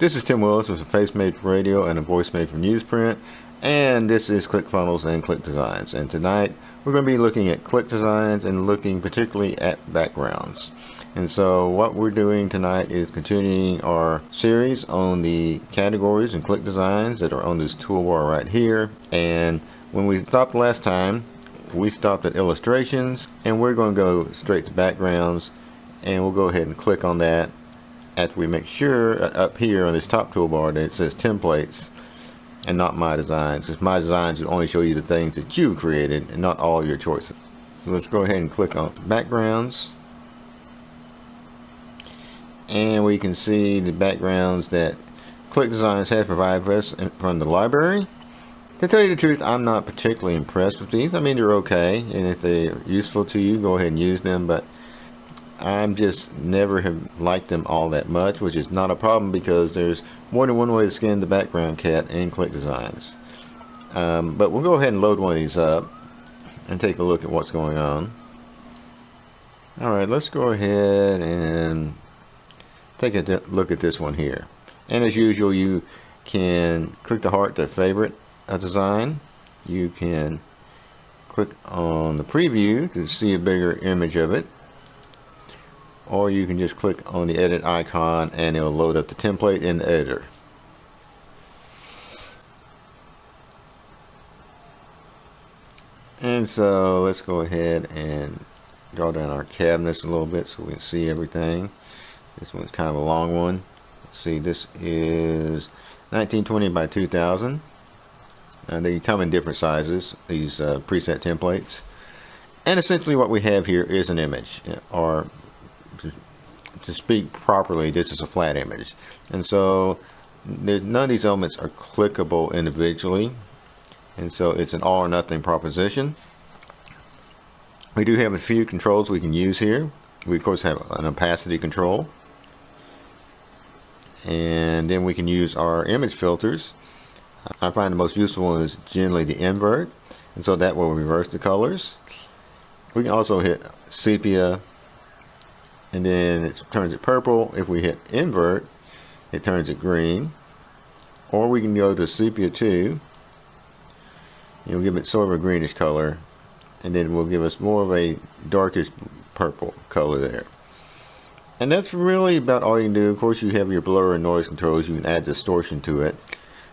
This is Tim Willis with a face made for radio and a voice made for newsprint, and this is ClickFunnels and ClickDesigns. And tonight we're going to be looking at ClickDesigns and looking particularly at backgrounds. And so what we're doing tonight is continuing our series on the categories and ClickDesigns that are on this toolbar right here. And when we stopped last time, we stopped at illustrations, and we're going to go straight to backgrounds, and we'll go ahead and click on that after we make sure up here on this top toolbar that it says templates and not my designs, because my designs will only show you the things that you created and not all your choices. So let's go ahead and click on backgrounds, and we can see the backgrounds that ClickDesigns has provided for us from the library. To tell you the truth, I'm not particularly impressed with these. I mean, they're okay, and if they're useful to you, go ahead and use them, but I'm just never have liked them all that much, which is not a problem because there's more than one way to skin the background cat in ClickDesigns. But we'll go ahead and load one of these up and take a look at what's going on. Alright, let's go ahead and take a look at this one here. And as usual, you can click the heart to favorite a design. You can click on the preview to see a bigger image of it, or you can just click on the edit icon and it'll load up the template in the editor. And so let's go ahead and draw down our cabinets a little bit so we can see everything. This one's kind of a long one. Let's see, this is 1920 by 2000. And they come in different sizes, these preset templates. And essentially what we have here is an image, or to speak properly, this is a flat image. And so none of these elements are clickable individually, and so it's an all or nothing proposition. We do have a few controls we can use here. We of course have an opacity control, and then we can use our image filters. I find the most useful one is generally the invert, and so that will reverse the colors. We can also hit sepia, and then it turns it purple. If we hit invert, it turns it green. Or we can go to sepia 2, and we'll give it sort of a greenish color, and then we'll give us more of a darkish purple color there. And that's really about all you can do. Of course, you have your blur and noise controls. You can add distortion to it.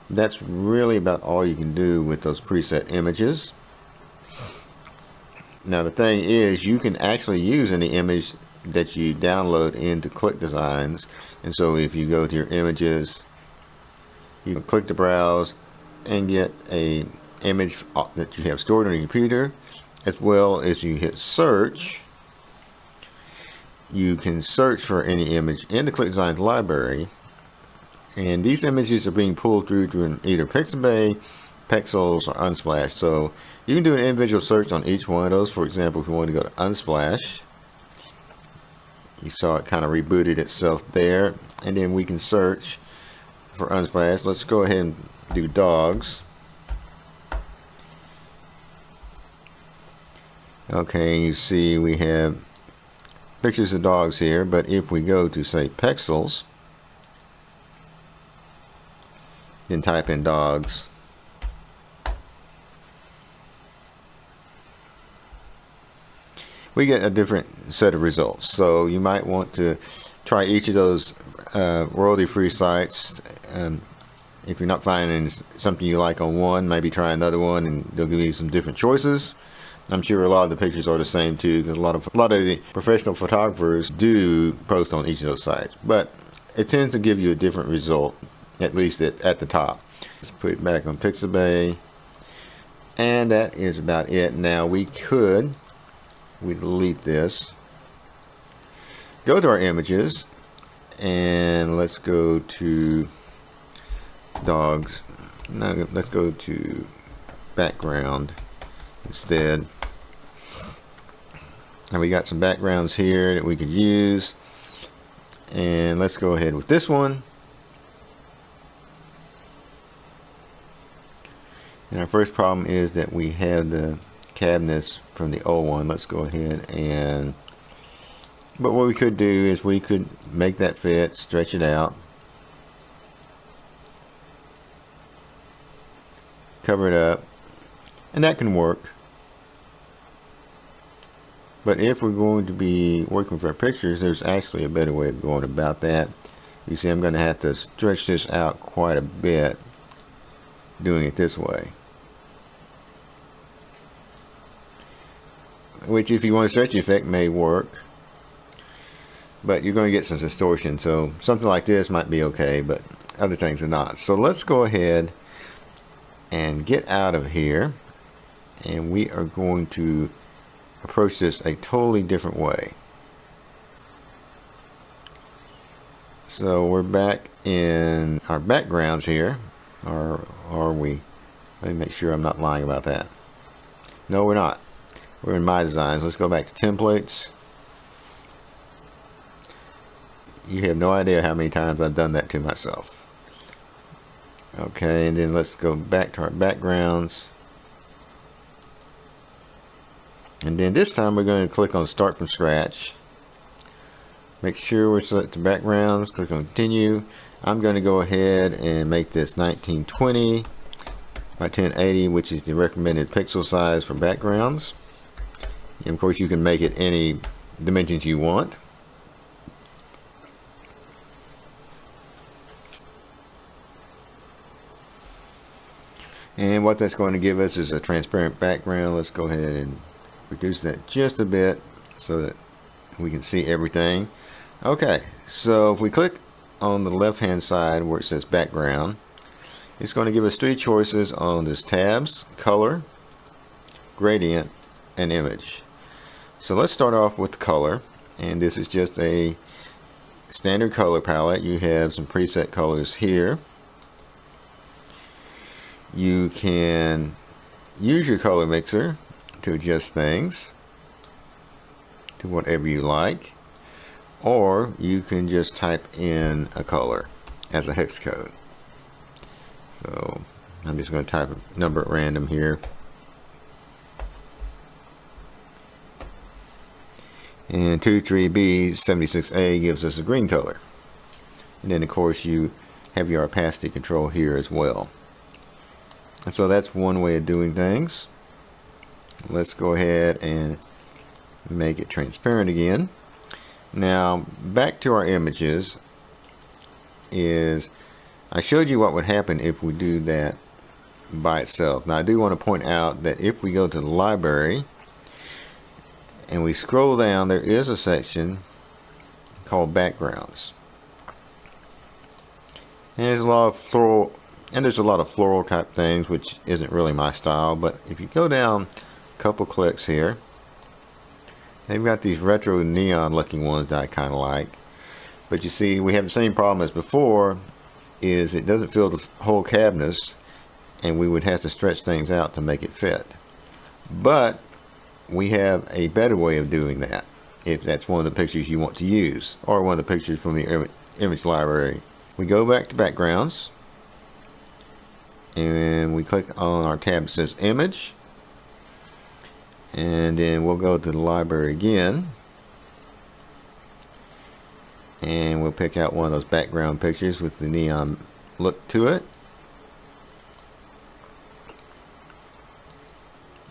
That's really about all you can do with those preset images. Now the thing is, you can actually use any image that you download into ClickDesigns, and so if you go to your images, you can click to browse and get a image that you have stored on your computer, as well as you hit search. You can search for any image in the ClickDesigns library, and these images are being pulled through either Pixabay, Pexels, or Unsplash. So you can do an individual search on each one of those. For example, if you want to go to Unsplash, you saw it kind of rebooted itself there, and then we can search for Unsplash. Let's go ahead and do dogs. Okay, you see we have pictures of dogs here, but if we go to say Pexels, then type in dogs, we get a different set of results. So you might want to try each of those royalty-free sites. If you're not finding something you like on one, maybe try another one, and they'll give you some different choices. I'm sure a lot of the pictures are the same too, because a lot of the professional photographers do post on each of those sites, but it tends to give you a different result, at least at the top. Let's put it back on Pixabay, and that is about it. Now we delete this, go to our images, and let's go to dogs. Now let's go to background instead. And we got some backgrounds here that we could use, and let's go ahead with this one. And our first problem is that we have the cabinets from the old one. Let's go ahead and, but what we could do is we could make that fit, stretch it out, cover it up, and that can work. But if we're going to be working with our pictures, there's actually a better way of going about that. You see, I'm going to have to stretch this out quite a bit doing it this way. Which, if you want a stretch effect, may work. But you're going to get some distortion. So something like this might be okay, but other things are not. So let's go ahead and get out of here. And we are going to approach this a totally different way. So we're back in our backgrounds here. Or are we? Let me make sure I'm not lying about that. No, we're not. We're in My Designs. Let's go back to Templates. You have no idea how many times I've done that to myself. Okay, and then let's go back to our backgrounds. And then this time we're going to click on Start from Scratch. Make sure we're set to backgrounds. Click on Continue. I'm going to go ahead and make this 1920 by 1080, which is the recommended pixel size for backgrounds. And of course, you can make it any dimensions you want. And what that's going to give us is a transparent background. Let's go ahead and reduce that just a bit so that we can see everything. Okay, so if we click on the left hand side where it says background, it's going to give us three choices on this: tabs, color, gradient, and image. So let's start off with the color, and this is just a standard color palette. You have some preset colors here. You can use your color mixer to adjust things to whatever you like, or you can just type in a color as a hex code. So I'm just going to type a number at random here, and 23B76A gives us a green color. And then of course you have your opacity control here as well. And so that's one way of doing things. Let's go ahead and make it transparent again. Now back to our images. I showed you what would happen if we do that by itself. Now I do want to point out that if we go to the library and we scroll down, there is a section called backgrounds. And there's a lot of floral type things, which isn't really my style. But if you go down a couple clicks here, they've got these retro neon looking ones that I kind of like. But you see, we have the same problem as before, is it doesn't fill the whole canvas, and we would have to stretch things out to make it fit. But we have a better way of doing that, if that's one of the pictures you want to use, or one of the pictures from the image library. We go back to backgrounds, and we click on our tab that says image, and then we'll go to the library again, and we'll pick out one of those background pictures with the neon look to it,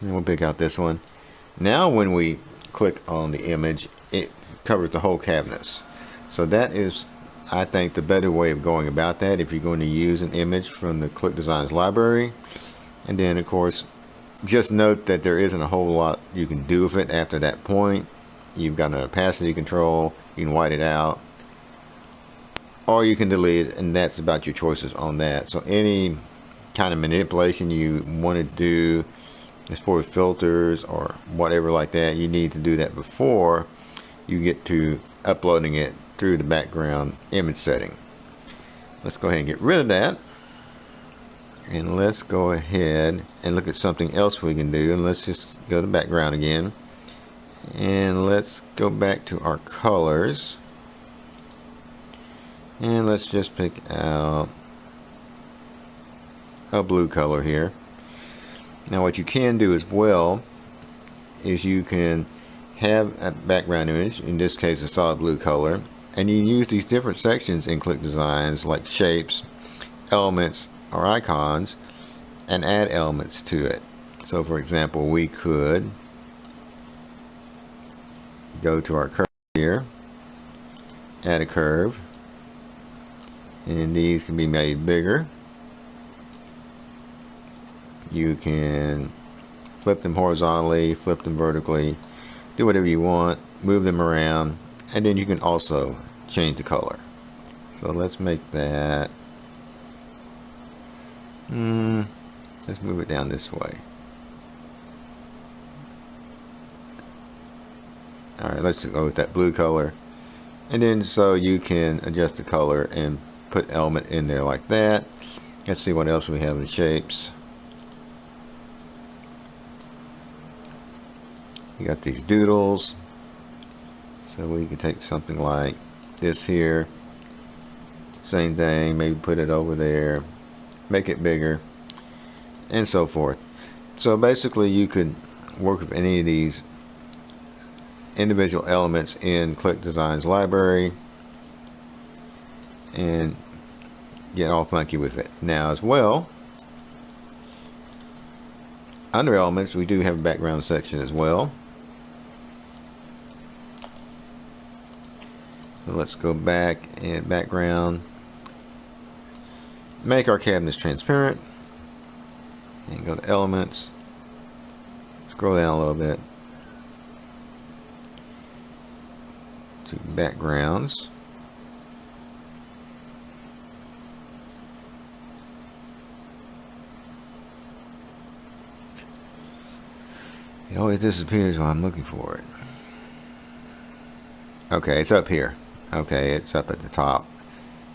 and we'll pick out this one. Now when we click on the image, it covers the whole canvas. So that is, I think, the better way of going about that if you're going to use an image from the ClickDesigns library. And then of course, just note that there isn't a whole lot you can do with it after that point. You've got an opacity control, you can white it out, or you can delete it, and that's about your choices on that. So any kind of manipulation you want to do as far as filters or whatever like that, you need to do that before you get to uploading it through the background image setting. Let's go ahead and get rid of that, and let's go ahead and look at something else we can do. And let's just go to background again, and let's go back to our colors, and let's just pick out a blue color here. Now what you can do as well is you can have a background image, in this case a solid blue color, and you use these different sections in ClickDesigns like shapes, elements, or icons, and add elements to it. So for example, we could go to our curve here, add a curve, and these can be made bigger. You can flip them horizontally, flip them vertically, do whatever you want, move them around, and then you can also change the color. So let's make that, let's move it down this way. Alright, let's go with that blue color. And then so you can adjust the color and put element in there like that. Let's see what else we have in shapes. You got these doodles. So we can take something like this here. Same thing, maybe put it over there, make it bigger, and so forth. So basically you could work with any of these individual elements in ClickDesigns library and get all funky with it. Now as well, under elements we do have a background section as well. So let's go back and background, make our cabinets transparent, and go to elements, scroll down a little bit to backgrounds. It always disappears when I'm looking for it. Okay, it's up here. Okay, it's up at the top.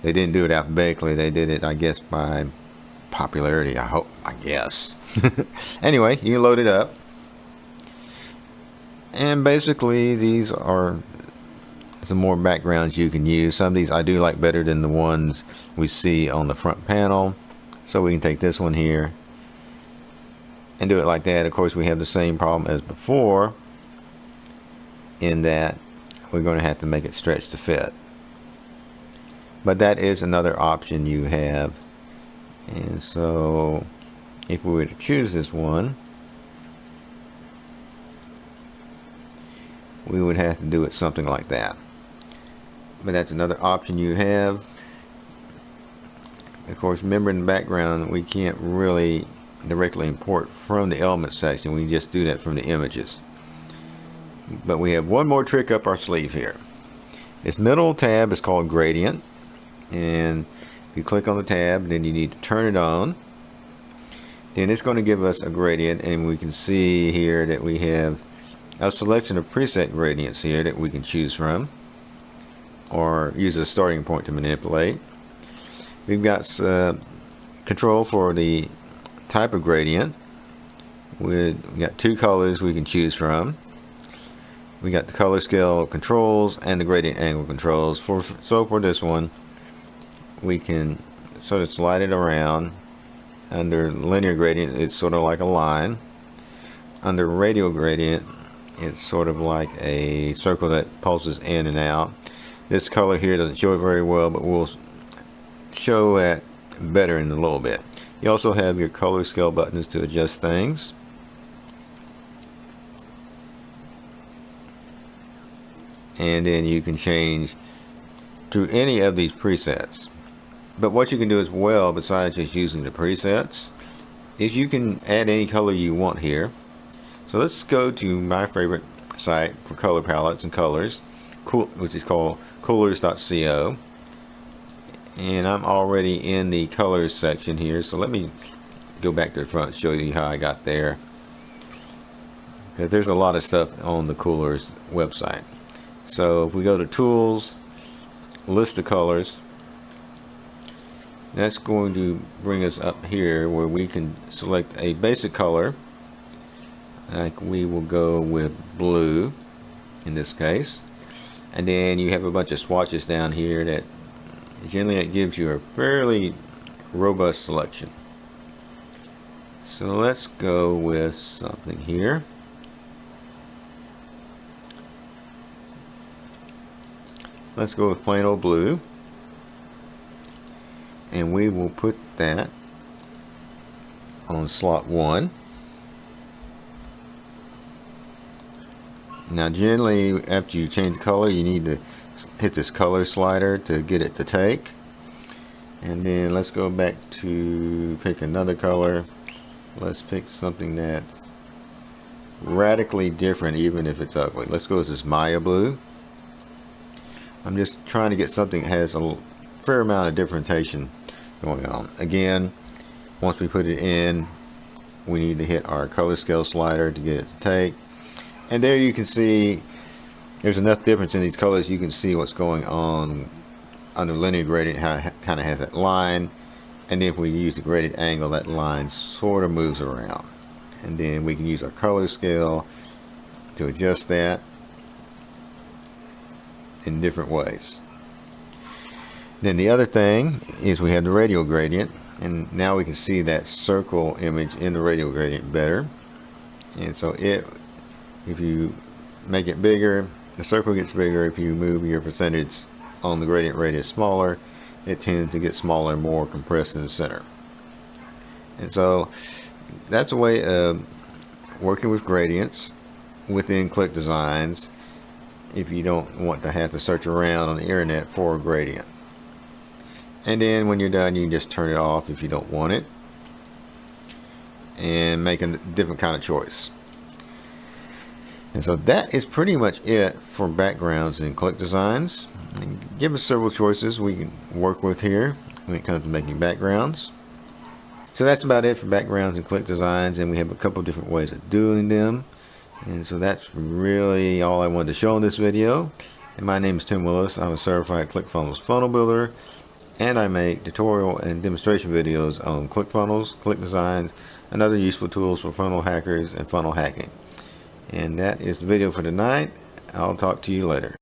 They didn't do it alphabetically. They did it, I guess, by popularity. I guess. Anyway, you load it up. And basically, these are some more backgrounds you can use. Some of these I do like better than the ones we see on the front panel. So we can take this one here and do it like that. Of course, we have the same problem as before in that we're going to have to make it stretch to fit. But that is another option you have. And so if we were to choose this one, we would have to do it something like that. But that's another option you have. Of course, remember in the background we can't really directly import from the element section. We just do that from the images. But we have one more trick up our sleeve here. This middle tab is called gradient, and if you click on the tab, then you need to turn it on. Then it's going to give us a gradient, and we can see here that we have a selection of preset gradients here that we can choose from or use as a starting point to manipulate. We've got control for the type of gradient. We got two colors we can choose from. We got the color scale controls and the gradient angle controls. So for this one, we can sort of slide it around. Under linear gradient, it's sort of like a line. Under radial gradient, it's sort of like a circle that pulses in and out. This color here doesn't show it very well, but we'll show it better in a little bit. You also have your color scale buttons to adjust things. And then you can change to any of these presets. But what you can do as well, besides just using the presets, is you can add any color you want here. So let's go to my favorite site for color palettes and colors, which is called colors.co. And I'm already in the colors section here, so let me go back to the front and show you how I got there, because there's a lot of stuff on the Coolers website. So if we go to tools, list of colors, that's going to bring us up here where we can select a basic color. Like we will go with blue in this case, and then you have a bunch of swatches down here that generally it gives you a fairly robust selection. So let's go with something here. Let's go with plain old blue, and we will put that on slot 1. Now generally after you change the color, you need to hit this color slider to get it to take. And then let's go back to pick another color. Let's pick something that's radically different, even if it's ugly. Let's go with this Maya blue. I'm just trying to get something that has a fair amount of differentiation going on. Again, once we put it in, we need to hit our color scale slider to get it to take. And there you can see there's enough difference in these colors. You can see what's going on under linear gradient, how it kind of has that line. And if we use the gradient angle, that line sort of moves around. And then we can use our color scale to adjust that in different ways. Then the other thing is we have the radial gradient, and now we can see that circle image in the radial gradient better. And so if you make it bigger, the circle gets bigger. If you move your percentage on the gradient radius smaller, it tends to get smaller and more compressed in the center. And so that's a way of working with gradients within ClickDesigns if you don't want to have to search around on the internet for a gradient. And then when you're done, you can just turn it off if you don't want it and make a different kind of choice. And so that is pretty much it for backgrounds in ClickDesigns. Give us several choices we can work with here when it comes to making backgrounds. So that's about it for backgrounds in ClickDesigns, and we have a couple of different ways of doing them. And so that's really all I wanted to show in this video. And my name is Tim Willis. I'm a certified ClickFunnels funnel builder, and I make tutorial and demonstration videos on ClickFunnels, ClickDesigns, and other useful tools for funnel hackers and funnel hacking. And that is the video for tonight. I'll talk to you later.